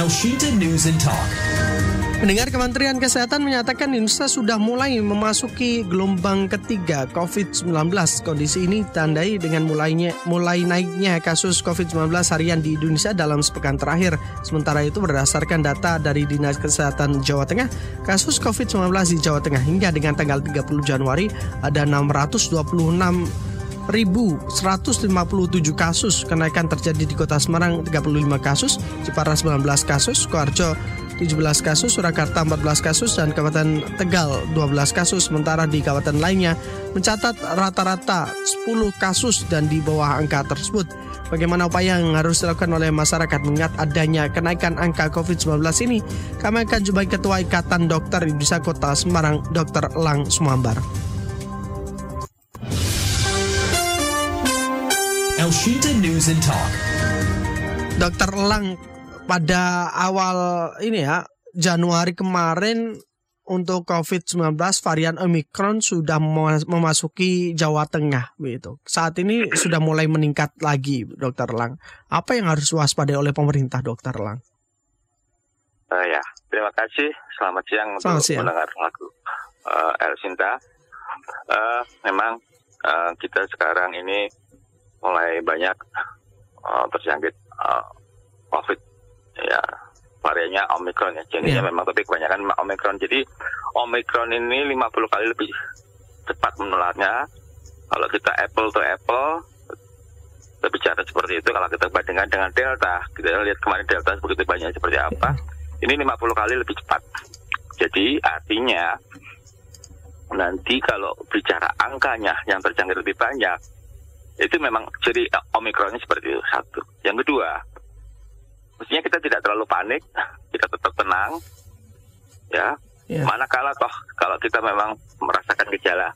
Elshinta News and Talk. Pendengar, Kementerian Kesehatan menyatakan Indonesia sudah mulai memasuki gelombang ketiga COVID-19. Kondisi ini ditandai dengan mulai naiknya kasus COVID-19 harian di Indonesia dalam sepekan terakhir. Sementara itu, berdasarkan data dari Dinas Kesehatan Jawa Tengah, kasus COVID-19 di Jawa Tengah hingga dengan tanggal 30 Januari ada 626.157 kasus. Kenaikan terjadi di Kota Semarang 35 kasus, Jepara 19 kasus, Sukoharjo 17 kasus, Surakarta 14 kasus, dan Kabupaten Tegal 12 kasus. Sementara di kabupaten lainnya mencatat rata-rata 10 kasus dan di bawah angka tersebut. Bagaimana upaya yang harus dilakukan oleh masyarakat mengingat adanya kenaikan angka COVID-19 ini? Kami akan jumpai Ketua Ikatan Dokter Indonesia Kota Semarang, Dr. Elang Sumambar. Elshinta News and Talk. Dr. Elang, pada awal ini ya, Januari kemarin untuk COVID-19 varian Omicron sudah memasuki Jawa Tengah begitu. Saat ini sudah mulai meningkat lagi, Dr. Elang. Apa yang harus waspadai oleh pemerintah, Dr. Elang? Ya, terima kasih. Selamat siang untuk mendengar lagu Elshinta. Memang kita sekarang ini mulai banyak terjangkit COVID. Ya, variannya Omicron ya, jenisnya memang, tapi kebanyakan Omicron. Jadi Omicron ini 50 kali lebih cepat menularnya. Kalau kita apple to apple, kita bicara seperti itu. Kalau kita bandingkan dengan Delta, kita lihat kemarin Delta begitu banyak seperti apa. Ini 50 kali lebih cepat. Jadi artinya nanti kalau bicara angkanya yang terjangkit lebih banyak, itu memang jadi Omicronnya seperti itu, satu. Yang kedua, mestinya kita tidak terlalu panik, kita tetap tenang, ya. Manakala toh kalau kita memang merasakan gejala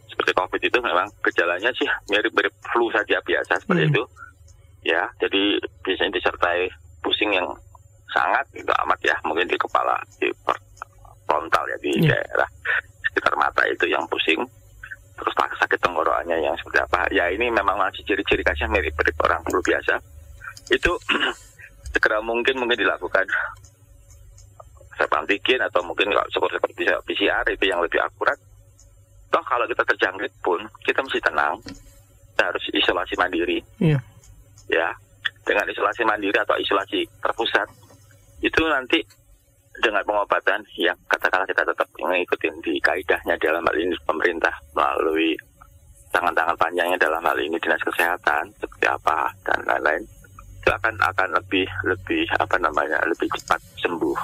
seperti COVID itu, memang gejalanya sih mirip-mirip flu saja biasa seperti itu, ya. Jadi biasanya disertai pusing yang sangat itu amat ya, mungkin di kepala, di frontal ya, di daerah sekitar mata itu yang pusing, terus sakit tenggorokannya yang seperti apa. Ya ini memang masih ciri-ciri khasnya mirip-mirip orang flu biasa. Itu segera mungkin dilakukan swab antigen atau mungkin seperti PCR itu yang lebih akurat. Toh kalau kita terjangkit pun kita mesti tenang, kita harus isolasi mandiri. Ya, dengan isolasi mandiri atau isolasi terpusat itu nanti dengan pengobatan yang katakanlah kita tetap mengikuti di kaidahnya dalam hal ini pemerintah melalui tangan-tangan panjangnya dalam hal ini Dinas Kesehatan seperti apa dan lain-lain, itu akan lebih lebih cepat sembuh.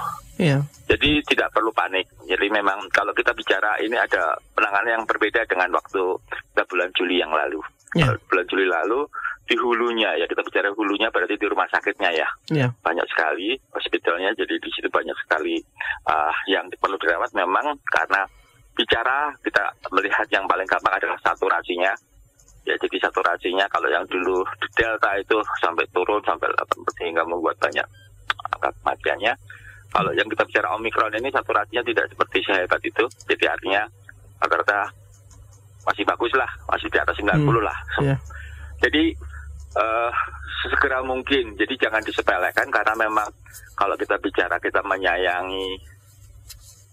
Jadi tidak perlu panik. Jadi memang kalau kita bicara ini ada penanganan yang berbeda dengan waktu bulan Juli yang lalu. Bulan Juli lalu di hulunya ya, kita bicara hulunya berarti di rumah sakitnya ya. Banyak sekali hospitalnya, jadi di situ banyak sekali yang perlu dirawat. Memang karena bicara kita melihat yang paling gampang adalah saturasinya. Ya, jadi saturasinya kalau yang dulu di Delta itu sampai turun sampai 8% hingga membuat banyak angka kematiannya. Kalau yang kita bicara Omicron ini saturasinya tidak seperti sehebat itu. Jadi artinya rata-rata masih bagus lah, masih di atas 90 lah. Jadi sesegera mungkin, jadi jangan disepelekan karena memang kalau kita bicara kita menyayangi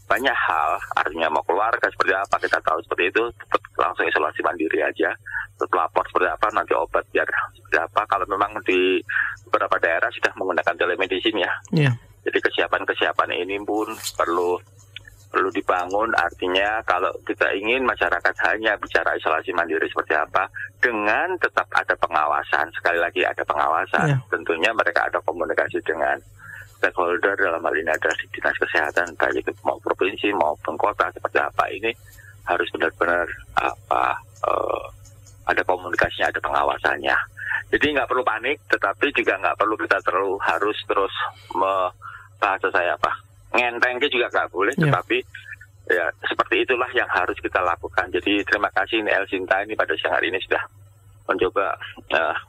banyak hal, artinya mau keluarga seperti apa, kita tahu seperti itu, tetap langsung isolasi mandiri aja, tetap lapor seperti apa, nanti obat biar seperti apa. Kalau memang di beberapa daerah sudah menggunakan telemedicine ya. Jadi kesiapan ini pun perlu dibangun, artinya kalau kita ingin masyarakat hanya bicara isolasi mandiri seperti apa, dengan tetap ada pengawasan, sekali lagi ada pengawasan, tentunya mereka ada komunikasi dengan stakeholder dalam hal ini adalah di Dinas Kesehatan, baik itu mau provinsi maupun kota seperti apa, ini harus benar-benar ada komunikasinya, ada pengawasannya. Jadi nggak perlu panik, tetapi juga nggak perlu kita harus terus ngentengnya juga nggak boleh, tetapi ya seperti itulah yang harus kita lakukan. Jadi terima kasih ini Elshinta ini pada siang hari ini sudah mencoba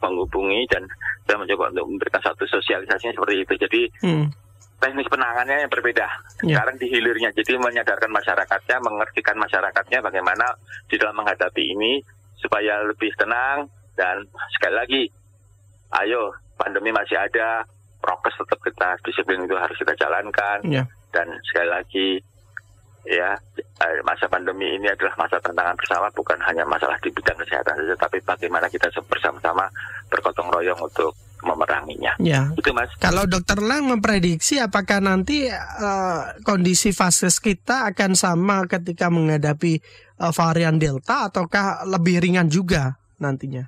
menghubungi dan saya mencoba untuk memberikan satu sosialisasinya seperti itu. Jadi teknis penanganannya yang berbeda. Sekarang di hilirnya, jadi menyadarkan masyarakatnya, mengertikan masyarakatnya bagaimana di dalam menghadapi ini supaya lebih tenang. Dan sekali lagi, ayo, pandemi masih ada, prokes prokes tetap kita disiplin itu harus kita jalankan. Dan sekali lagi ya, masa pandemi ini adalah masa tantangan bersama, bukan hanya masalah di bidang kesehatan saja, tapi bagaimana kita bersama-sama bergotong royong untuk memeranginya. Itu Mas. Kalau Dokter Lang memprediksi apakah nanti kondisi vaskes kita akan sama ketika menghadapi varian Delta ataukah lebih ringan juga nantinya?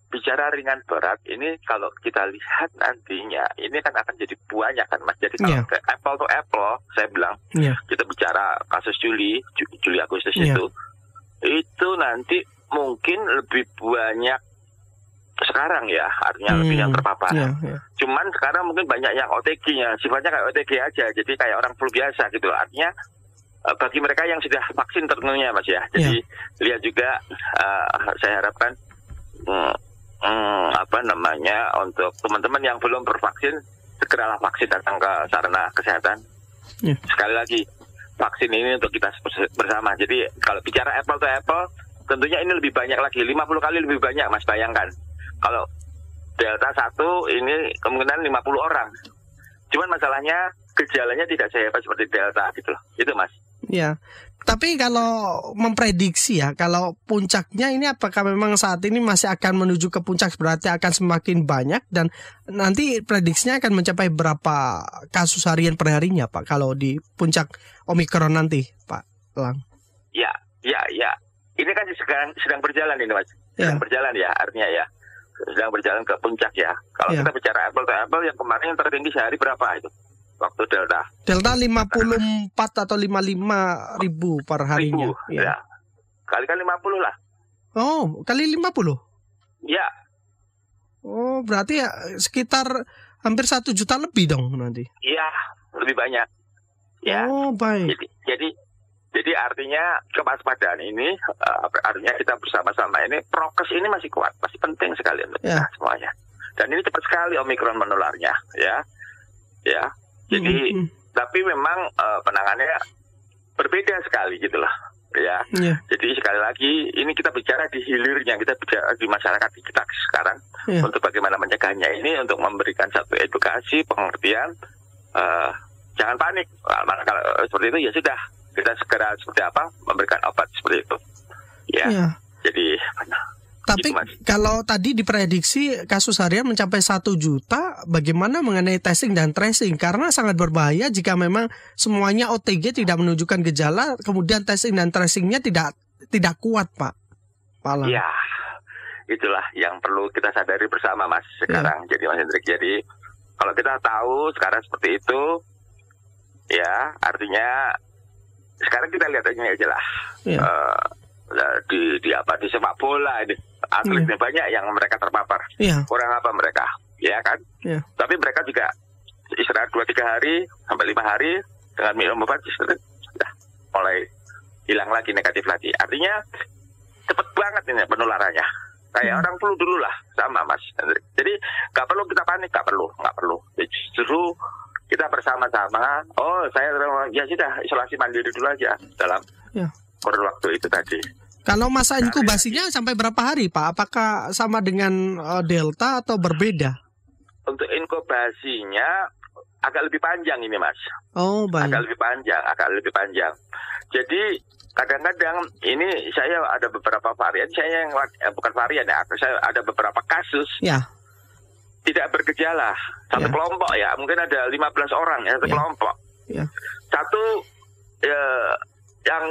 Bicara ringan berat ini kalau kita lihat nantinya ini kan akan jadi banyak kan Mas. Jadi kalau apple to apple saya bilang kita bicara kasus Juli Agustus itu nanti mungkin lebih banyak sekarang ya, artinya lebih yang terpapar. Cuman sekarang mungkin banyak yang OTG-nya, sifatnya kayak OTG aja, jadi kayak orang flu biasa gitu. Artinya bagi mereka yang sudah vaksin tentunya Mas ya. Jadi lihat juga saya harapkan untuk teman-teman yang belum bervaksin, segeralah vaksin, datang ke sarana kesehatan. Sekali lagi, vaksin ini untuk kita bersama. Jadi kalau bicara apple to apple, tentunya ini lebih banyak lagi, 50 kali lebih banyak Mas, bayangkan. Kalau Delta 1 ini kemungkinan 50 orang. Cuman masalahnya gejalanya tidak sehebat seperti Delta gitu loh. Itu Mas. Tapi kalau memprediksi ya, kalau puncaknya ini apakah memang saat ini masih akan menuju ke puncak, berarti akan semakin banyak, dan nanti prediksinya akan mencapai berapa kasus harian perharinya Pak kalau di puncak Omikron nanti Pak Lang? Ya. Ini kan sedang berjalan ini Mas. Sedang berjalan ya, artinya ya. Sedang berjalan ke puncak ya. Kalau kita bicara apple to apple, yang kemarin yang tertinggi sehari berapa itu? Waktu Delta 54 atau 55 ribu per harinya. Ya. Kali-kali 50 lah. Oh, kali 50? Ya. Oh, berarti ya sekitar hampir 1 juta lebih dong nanti. Iya, lebih banyak. Ya. Oh, baik. Jadi artinya kewaspadaan ini, artinya kita bersama-sama ini, prokes ini masih kuat, masih penting sekali untuk kita semuanya. Dan ini cepat sekali Omikron menularnya, ya. Jadi, tapi memang penanganannya berbeda sekali gitu lah, ya. Jadi sekali lagi, ini kita bicara di hilirnya, kita bicara di masyarakat kita sekarang, untuk bagaimana mencegahnya ini, untuk memberikan satu edukasi, pengertian, jangan panik. Nah, kalau seperti itu ya sudah, kita segera seperti apa, memberikan obat seperti itu. Jadi... Tapi kalau tadi diprediksi kasus harian mencapai 1 juta, bagaimana mengenai testing dan tracing? Karena sangat berbahaya jika memang semuanya OTG tidak menunjukkan gejala, kemudian testing dan tracingnya tidak kuat, Pak Lang. Ya, itulah yang perlu kita sadari bersama Mas sekarang. Jadi Mas Hendrik, jadi kalau kita tahu sekarang seperti itu, ya artinya sekarang kita lihat aja lah. Di sepak bola ini atletnya banyak yang mereka terpapar. Kurang apa mereka, ya kan? Tapi mereka juga istirahat 2-3 hari sampai 5 hari dengan minum obat sudah mulai hilang lagi, negatif lagi. Artinya cepet banget ini penularannya. Kayak orang flu dulu lah, sama Mas. Jadi nggak perlu kita panik, nggak perlu. Justru kita bersama-sama. Oh, saya ya sudah isolasi mandiri dulu aja dalam kurun waktu itu tadi. Kalau masa inkubasinya sampai berapa hari Pak? Apakah sama dengan Delta atau berbeda? Untuk inkubasinya agak lebih panjang ini Mas. Oh baik. Agak lebih panjang. Jadi kadang-kadang ini saya ada beberapa varian, bukan varian ya, saya ada beberapa kasus tidak bergejala. Satu kelompok ya, mungkin ada 15 orang ya, satu kelompok. Satu yang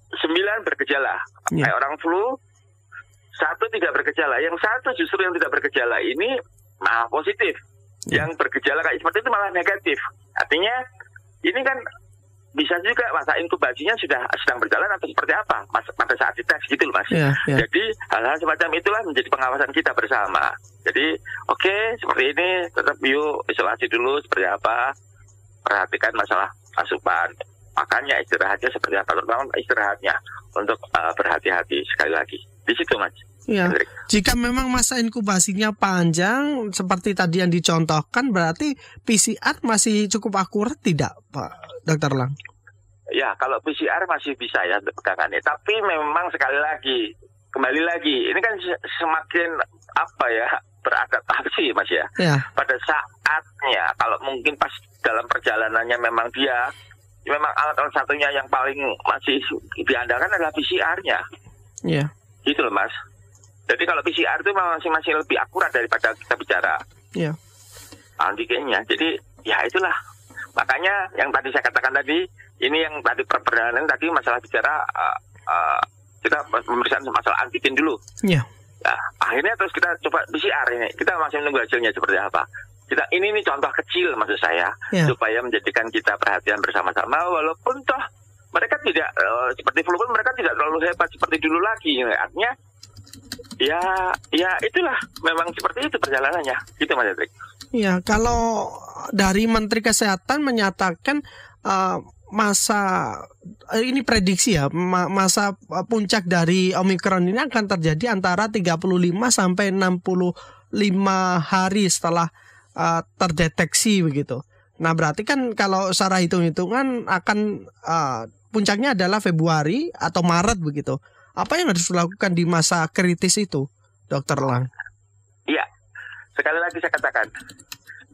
9 bergejala, kayak orang flu. 1 tidak bergejala, yang 1 justru yang tidak bergejala ini malah positif. Yang bergejala kayak seperti itu malah negatif. Artinya ini kan bisa juga masa inkubasinya sudah sedang berjalan atau seperti apa pada saat dites gitu loh Mas. Jadi hal-hal semacam itulah menjadi pengawasan kita bersama. Jadi oke, seperti ini tetap yuk isolasi dulu seperti apa, perhatikan masalah asupan, makannya, istirahatnya seperti apa, terutama istirahatnya untuk berhati-hati sekali lagi di situ Mas. Jika memang masa inkubasinya panjang seperti tadi yang dicontohkan, berarti PCR masih cukup akurat tidak Pak Dr. Lang? Ya, kalau PCR masih bisa ya untuk pegangannya. Tapi memang sekali lagi kembali lagi, ini kan semakin beradaptasi Mas ya. Pada saatnya kalau mungkin pas dalam perjalanannya memang memang alat satunya yang paling masih diandalkan adalah PCR-nya. Gitu loh Mas. Jadi kalau PCR itu masih lebih akurat daripada kita bicara antigennya. Jadi ya itulah. Makanya yang tadi saya katakan tadi, ini yang tadi perjalanan tadi masalah bicara kita pemeriksaan masalah antigen dulu. Nah, akhirnya terus kita coba PCR ini. Kita masih menunggu hasilnya seperti apa. Ini contoh kecil maksud saya, supaya menjadikan kita perhatian bersama-sama. Walaupun toh mereka tidak seperti flu pun mereka tidak terlalu hebat seperti dulu lagi. Artinya ya itulah memang seperti itu perjalanannya. Gitu Mas Hendrik. Iya, kalau dari Menteri Kesehatan menyatakan masa ini prediksi ya, masa puncak dari Omikron ini akan terjadi antara 35 sampai 65 hari setelah terdeteksi begitu. Nah, berarti kan kalau secara hitung-hitungan akan puncaknya adalah Februari atau Maret begitu. Apa yang harus dilakukan di masa kritis itu, Dr. Lang? Iya, sekali lagi saya katakan,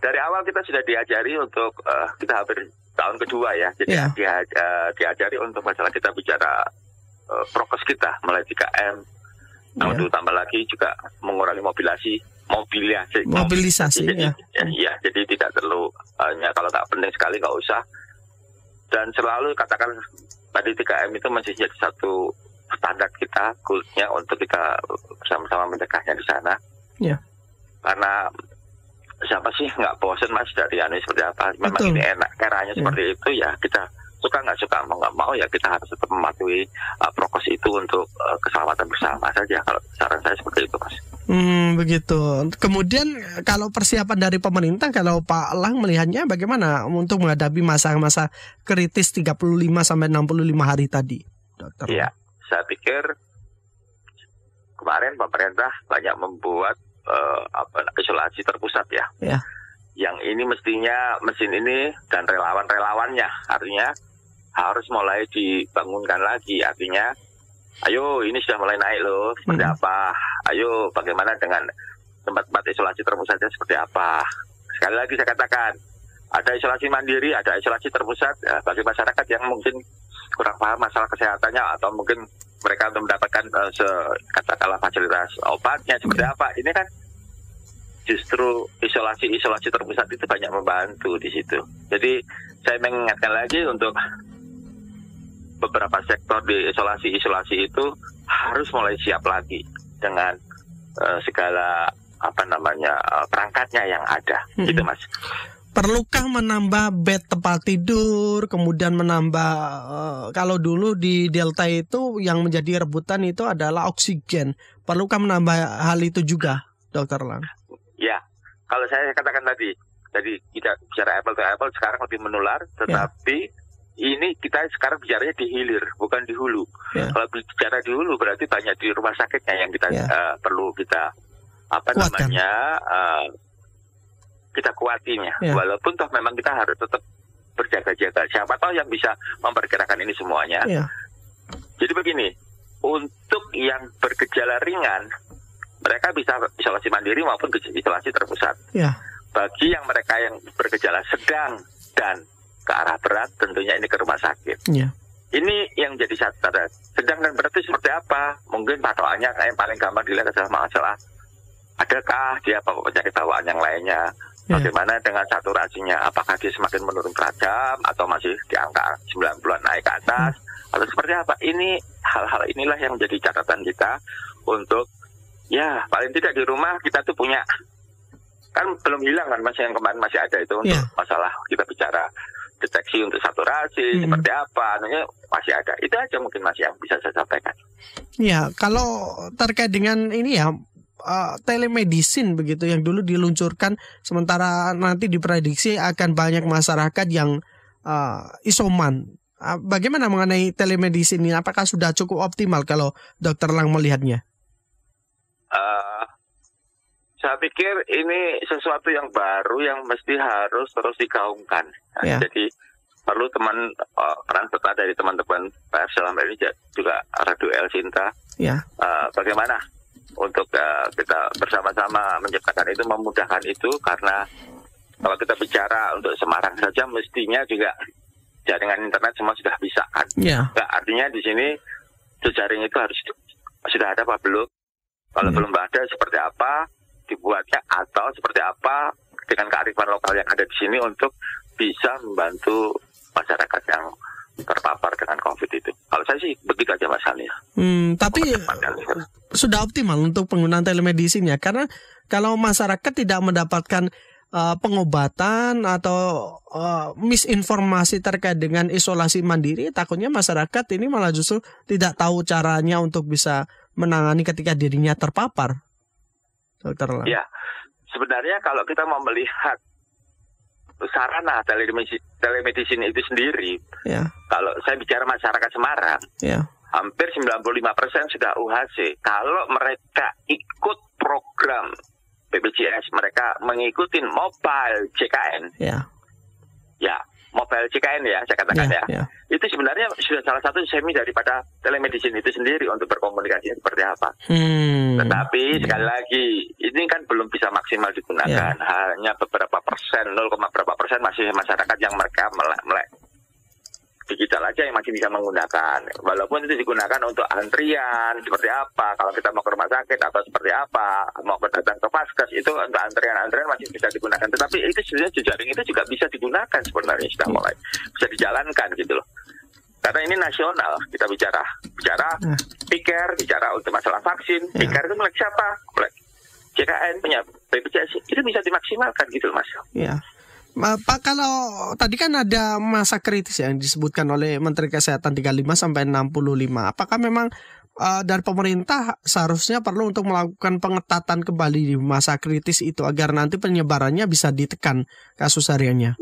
dari awal kita sudah diajari untuk kita hampir tahun kedua ya, jadi diajari untuk masalah kita bicara prokes kita mulai 3M, untuk tambah lagi juga mengurangi mobilisasi. Jadi tidak perlu hanya kalau nggak penting sekali nggak usah, dan selalu katakan tadi 3M itu masih jadi satu standar kita, goalnya untuk kita bersama-sama mencegahnya di sana. Karena siapa sih nggak bosan Mas dari seperti apa? Memang ini enak eranya seperti itu ya, kita suka nggak suka mau nggak mau ya kita harus tetap mematuhi prokes itu untuk keselamatan bersama saja. Kalau saran saya seperti itu Mas. Begitu. Kemudian kalau persiapan dari pemerintah, kalau Pak Lang melihatnya bagaimana untuk menghadapi masa-masa kritis 35 sampai 65 hari tadi, Dokter? Iya, saya pikir kemarin pemerintah banyak membuat isolasi terpusat ya. Yang ini mestinya mesin ini dan relawan-relawannya artinya harus mulai dibangunkan lagi. Artinya ayo ini sudah mulai naik loh, seperti apa, ayo bagaimana dengan tempat-tempat isolasi terpusatnya seperti apa. Sekali lagi saya katakan, ada isolasi mandiri, ada isolasi terpusat bagi masyarakat yang mungkin kurang paham masalah kesehatannya atau mungkin mereka untuk mendapatkan katakanlah fasilitas obatnya seperti apa. Ini kan justru isolasi terpusat itu banyak membantu di situ. Jadi saya mengingatkan lagi untuk beberapa sektor di isolasi itu harus mulai siap lagi dengan segala perangkatnya yang ada. Gitu Mas. Perlukah menambah bed tempat tidur, kemudian menambah kalau dulu di Delta itu yang menjadi rebutan itu adalah oksigen. Perlukah menambah hal itu juga, Dr. Lang? Ya, kalau saya katakan tadi kita bicara apple to apple sekarang lebih menular, tetapi ini kita sekarang bicaranya di hilir, bukan di hulu. Kalau bicara di hulu berarti banyak di rumah sakitnya yang kita perlu kita kita kuatinya. Walaupun toh memang kita harus tetap berjaga-jaga. Siapa tahu yang bisa memperkirakan ini semuanya. Jadi begini, untuk yang bergejala ringan, mereka bisa isolasi mandiri maupun isolasi terpusat. Bagi yang mereka yang bergejala sedang dan ke arah berat, tentunya ini ke rumah sakit. Ini yang jadi catatan. Sedang dan berat itu seperti apa? Mungkin patokannya yang paling gampang dilihat adalah masalah adakah dia penyakit bawaan yang lainnya. Bagaimana dengan saturasinya? Apakah dia semakin menurun tajam atau masih di angka 90-an naik ke atas? Atau seperti apa? Ini hal-hal inilah yang menjadi catatan kita untuk ya paling tidak di rumah kita tuh punya, kan belum hilang kan Mas yang kemarin masih ada itu untuk masalah kita bicara deteksi untuk saturasi seperti apa, artinya masih ada. Itu aja mungkin Mas yang bisa saya sampaikan. Ya, kalau terkait dengan ini ya telemedicine begitu yang dulu diluncurkan, sementara nanti diprediksi akan banyak masyarakat yang isoman. Bagaimana mengenai telemedicine ini? Apakah sudah cukup optimal kalau Dr. Lang melihatnya? Saya pikir ini sesuatu yang baru yang mesti harus terus digaungkan. Jadi perlu peran serta dari teman-teman pers dalam hal ini juga Radio El Sinta. Ya. Bagaimana untuk kita bersama-sama menciptakan itu, memudahkan itu, karena kalau kita bicara untuk Semarang saja mestinya juga jaringan internet semua sudah bisa kan. Ya. Nah, artinya di sini jejaring itu harus sudah ada apa belum? Kalau belum ada, seperti apa dibuatnya, atau seperti apa dengan kearifan lokal yang ada di sini untuk bisa membantu masyarakat yang terpapar dengan COVID itu. Kalau saya sih begitu aja Mas Hani. Tapi sudah optimal untuk penggunaan telemedicine ya, karena kalau masyarakat tidak mendapatkan pengobatan atau misinformasi terkait dengan isolasi mandiri, takutnya masyarakat ini malah justru tidak tahu caranya untuk bisa menangani ketika dirinya terpapar. Dokter Elang. Ya, sebenarnya kalau kita mau melihat sarana telemedicine itu sendiri, ya. Kalau saya bicara masyarakat Semarang, ya, hampir 95% sudah UHC. Kalau mereka ikut program BPJS, mereka mengikuti mobile JKN, ya mobile JKN ya, saya katakan ya. Itu sebenarnya sudah salah satu semi daripada telemedicine itu sendiri untuk berkomunikasi seperti apa. Tetapi sekali lagi, ini kan belum bisa maksimal digunakan. Hanya beberapa persen, 0, berapa persen masih masyarakat yang mereka melek digital aja yang masih bisa menggunakan. Walaupun itu digunakan untuk antrian seperti apa, kalau kita mau ke rumah sakit atau seperti apa, mau datang ke Vaskes, itu untuk antrian masih bisa digunakan. Tetapi itu sebenarnya jejaring itu juga bisa digunakan sebenarnya, sudah mulai bisa dijalankan gitu loh. Karena ini nasional, kita bicara pikir, bicara untuk masalah vaksin, pikir itu melek siapa? Melek JKN punya BPJS, itu bisa dimaksimalkan gitu loh Mas. Iya. Pak, kalau tadi kan ada masa kritis yang disebutkan oleh Menteri Kesehatan 35-65. Apakah memang dari pemerintah seharusnya perlu untuk melakukan pengetatan kembali di masa kritis itu agar nanti penyebarannya bisa ditekan kasus hariannya?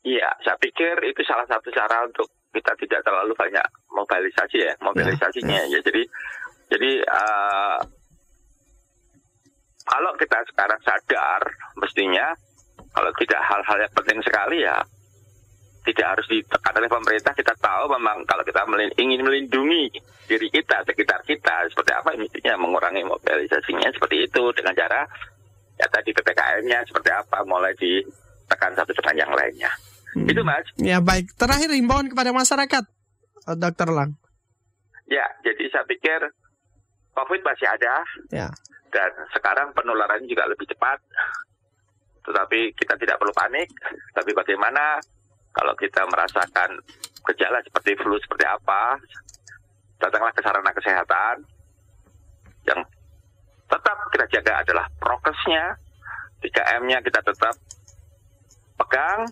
Iya, saya pikir itu salah satu cara untuk kita tidak terlalu banyak mobilisasinya. Ya, jadi kalau kita sekarang sadar, mestinya kalau tidak hal-hal yang penting sekali ya tidak harus ditekan oleh pemerintah. Kita tahu memang kalau kita ingin melindungi diri kita, sekitar kita, seperti apa mestinya mengurangi mobilisasinya seperti itu dengan cara ya tadi PPKM-nya seperti apa, mulai ditekan satu dengan yang lainnya. Itu Mas. Ya baik, terakhir himbauan kepada masyarakat, Dokter Elang. Ya, jadi saya pikir COVID masih ada, dan sekarang penularannya juga lebih cepat. Tetapi kita tidak perlu panik. Tapi bagaimana kalau kita merasakan gejala seperti flu seperti apa, datanglah ke sarana kesehatan. Yang tetap kita jaga adalah prokesnya, 3M-nya kita tetap pegang,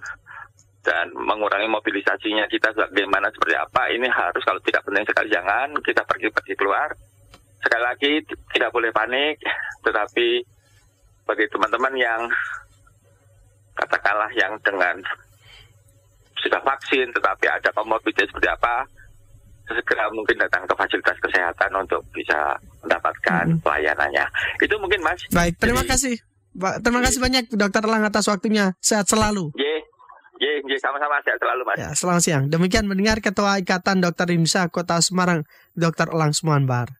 dan mengurangi mobilisasinya kita bagaimana seperti apa. Ini harus, kalau tidak penting sekali jangan kita pergi keluar. Sekali lagi tidak boleh panik, tetapi bagi teman-teman yang katakanlah yang dengan sudah vaksin tetapi ada komorbidnya seperti apa, segera mungkin datang ke fasilitas kesehatan untuk bisa mendapatkan pelayanannya. Itu mungkin Mas. Baik, terima kasih. Terima kasih banyak Dokter Elang atas waktunya. Sehat selalu. Sama-sama, sehat selalu Mas. Ya, selamat siang. Demikian mendengar Ketua Ikatan Dokter Indonesia Kota Semarang, Dr. Elang Sumanbar.